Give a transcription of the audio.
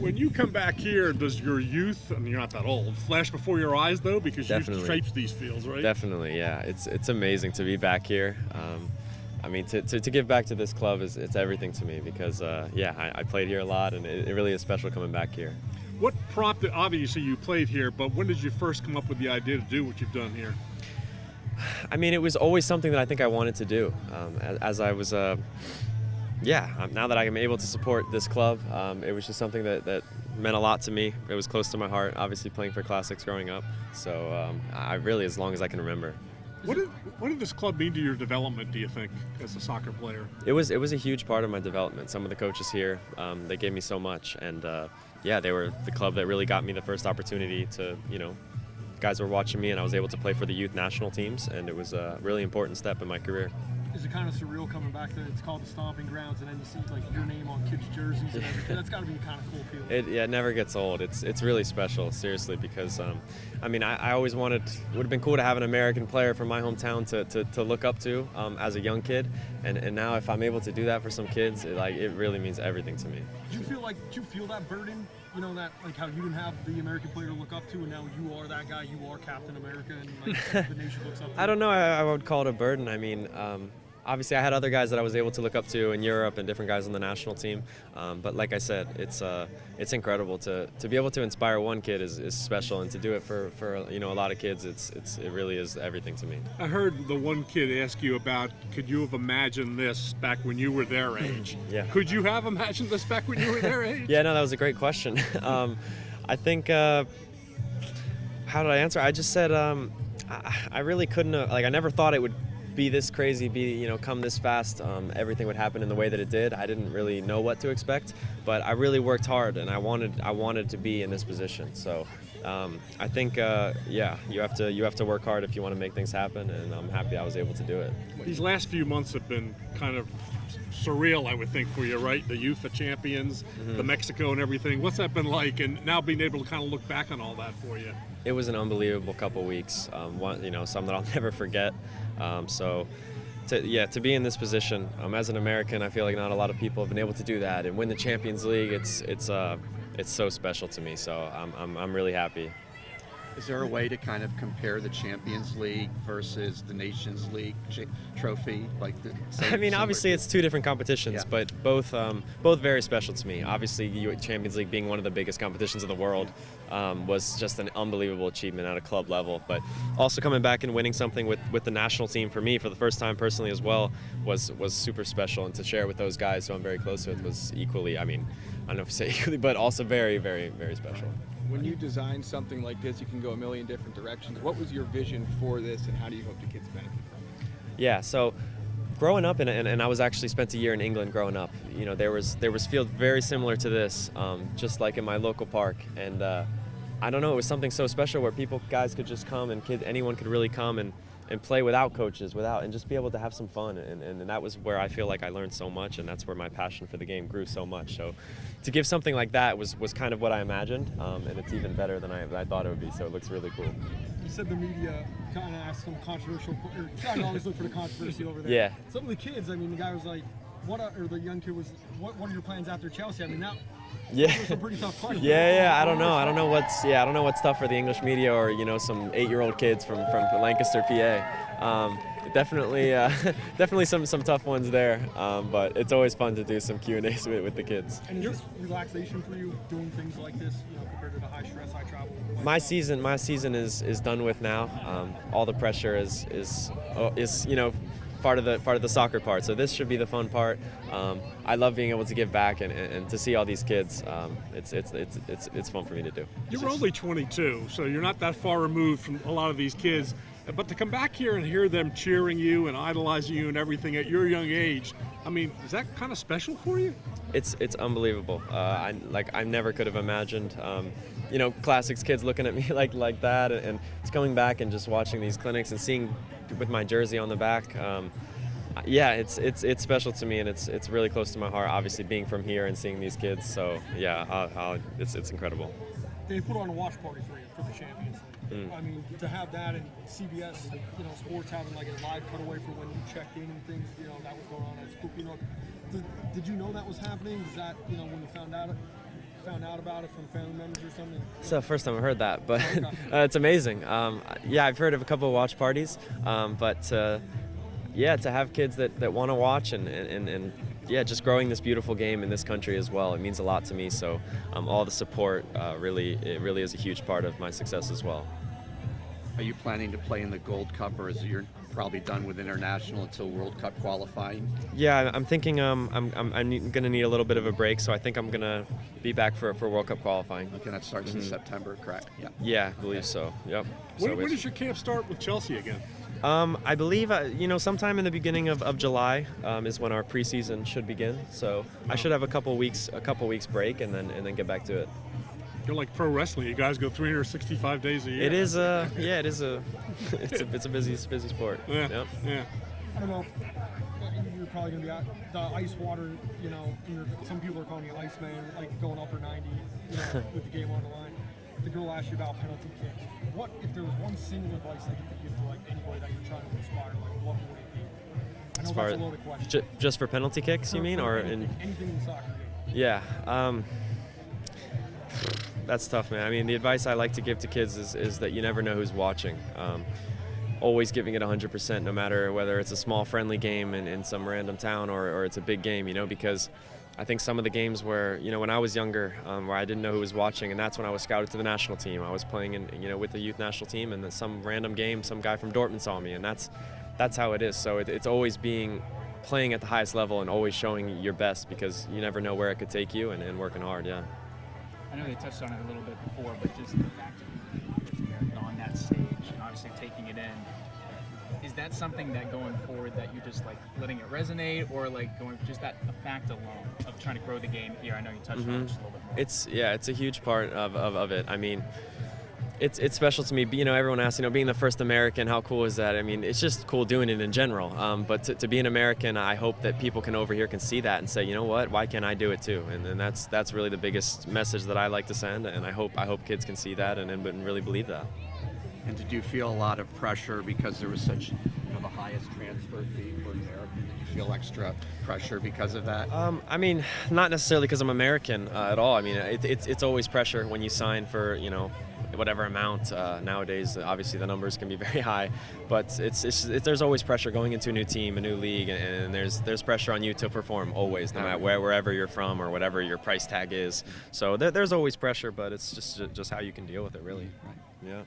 When you come back here, does your youth, and you're not that old, flash before your eyes though? Because Definitely. you've traipsed these fields, right? Definitely, yeah. It's amazing to be back here. I mean, to give back to this club it's everything to me because, I played here a lot, and it really is special coming back here. What prompted, obviously you played here, but when did you first come up with the idea to do what you've done here? I mean, it was always something that I think I wanted to do. As I was, now that I am able to support this club, it was just something that meant a lot to me. It was close to my heart, obviously playing for Classics growing up. So I really, as long as I can remember. What did this club mean to your development, do you think, as a soccer player? It was a huge part of my development. Some of the coaches here, they gave me so much, and they were the club that really got me the first opportunity to, guys were watching me, and I was able to play for the youth national teams, and it was a really important step in my career. Is it kind of surreal coming back to it's called the Stomping Grounds, and then you see like your name on kids' jerseys and everything? That's got to be a kind of cool feeling. It never gets old. It's really special, seriously, because I always would have been cool to have an American player from my hometown to look up to as a young kid, and now if I'm able to do that for some kids, it really means everything to me. Did you feel that burden? You know, that like how you didn't have the American player to look up to, and now you are that guy. You are Captain America, and like, the nation looks up to you. I don't know. I would call it a burden. I mean, obviously, I had other guys that I was able to look up to in Europe and different guys on the national team. But like I said, it's incredible to be able to inspire one kid is special, and to do it for a lot of kids, it really is everything to me. I heard the one kid ask you about, could you have imagined this back when you were their age? Yeah. Could you have imagined this back when you were their age? Yeah, no, that was a great question. I think, how did I answer? I just said I really couldn't have, I never thought it would be this crazy, come this fast. Everything would happen in the way that it did. I didn't really know what to expect, but I really worked hard, and I wanted to be in this position. So I think, you have to work hard if you want to make things happen, and I'm happy I was able to do it. These last few months have been kind of surreal, I would think, for you, right? The youth, the champions, the Mexico and everything. What's that been like? And now being able to kind of look back on all that for you. It was an unbelievable couple weeks. Some that I'll never forget. To be in this position as an American, I feel like not a lot of people have been able to do that and win the Champions League. It's so special to me. So I'm really happy. Is there a way to kind of compare the Champions League versus the Nations League trophy? Obviously it's two different competitions, but both very special to me. Obviously, the Champions League being one of the biggest competitions in the world was just an unbelievable achievement at a club level. But also coming back and winning something with the national team for me for the first time personally as well was super special. And to share with those guys who I'm very close with was equally, I don't know if you say equally, but also very, very, very special. When you design something like this, you can go a million different directions. What was your vision for this, and how do you hope the kids benefit from it? Yeah, so growing up, and I was actually spent a year in England growing up. There was field very similar to this, just like in my local park, and I don't know, it was something so special where guys could just come, and anyone could really come and play without coaches, and just be able to have some fun, and that was where I feel like I learned so much, and that's where my passion for the game grew so much. So to give something like that was kind of what I imagined, and it's even better than I thought it would be, so it looks really cool. You said the media kind of asked some controversial, or trying to always look for the controversy over there. Yeah. Some of the kids, the guy was like, the young kid was, what are your plans after Chelsea? That was a pretty tough question. I don't know what's tough for the English media or some 8-year-old kids from Lancaster, PA. Definitely some tough ones there, but it's always fun to do some Q&As with the kids. And is this relaxation for you doing things like this, compared to the high stress, high travel? My season is done with now. All the pressure is part of the soccer part. So this should be the fun part. I love being able to give back and to see all these kids. It's fun for me to do. You're only 22, so you're not that far removed from a lot of these kids. But to come back here and hear them cheering you and idolizing you and everything at your young age, is that kind of special for you? It's unbelievable. I never could have imagined. Classics kids looking at me like that, and it's coming back and just watching these clinics and seeing with my jersey on the back. It's special to me, and it's really close to my heart. Obviously, being from here and seeing these kids, so it's incredible. They put on a watch party for you for the Champions League. To have that and CBS, sports having like a live cutaway for when you checked in and things, that was going on at Scoop. Did you know that was happening? Is that when you found out found out about it from family members or something? It's the first time I've heard that, but Okay. it's amazing. Yeah, I've heard of a couple of watch parties, but yeah, to have kids that want to watch and yeah, just growing this beautiful game in this country as well, it means a lot to me. So all the support it really is a huge part of my success as well. Are you planning to play in the Gold Cup, or is you're probably done with international until World Cup qualifying? Yeah, I'm thinking I'm gonna need a little bit of a break, so I think I'm gonna be back for World Cup qualifying. Okay, that starts in September, correct? Yeah. Yeah, I believe so. Yep. When does your camp start with Chelsea again? I believe sometime in the beginning of July is when our preseason should begin. So I should have a couple weeks break and then get back to it. You're like pro wrestling. You guys go 365 days a year. It is it's a busy sport. Yeah. Yep. Yeah. I don't know. You're probably going to be at the ice water, some people are calling you Iceman, like going upper 90, with the game on the line. The girl asked you about penalty kicks. What, if there was one single advice that you could give to like anybody that you're trying to inspire, like what would it be? I know that's a loaded question. Just for penalty kicks, you mean, or anything in the soccer game? Yeah. That's tough, man. I mean, the advice I like to give to kids is that you never know who's watching. Always giving it 100%, no matter whether it's a small friendly game in some random town or it's a big game, because I think some of the games where, when I was younger, where I didn't know who was watching, and that's when I was scouted to the national team. I was playing with the youth national team, and then some random game, some guy from Dortmund saw me, and that's how it is. So it's always playing at the highest level and always showing your best, because you never know where it could take you, and working hard, yeah. I know they touched on it a little bit before, but just the fact of being the first American on that stage and obviously taking it in, is that something that going forward that you're just like letting it resonate, or like going just that a fact alone of trying to grow the game here? I know you touched on it just a little bit more. It's a huge part of it. I mean, it's special to me. Everyone asks, being the first American, how cool is that? I mean, it's just cool doing it in general. But to be an American, I hope that people over here can see that and say, you know what, why can't I do it too? And that's really the biggest message that I like to send. And I hope kids can see that and really believe that. And did you feel a lot of pressure because there was such, the highest transfer fee for Americans? Did you feel extra pressure because of that? I mean, not necessarily because I'm American at all. I mean, it's always pressure when you sign for, whatever amount. Nowadays, obviously the numbers can be very high, but there's always pressure going into a new team, a new league, and there's pressure on you to perform always, no matter wherever you're from or whatever your price tag is. So there's always pressure, but it's just how you can deal with it, really. Right. Yeah.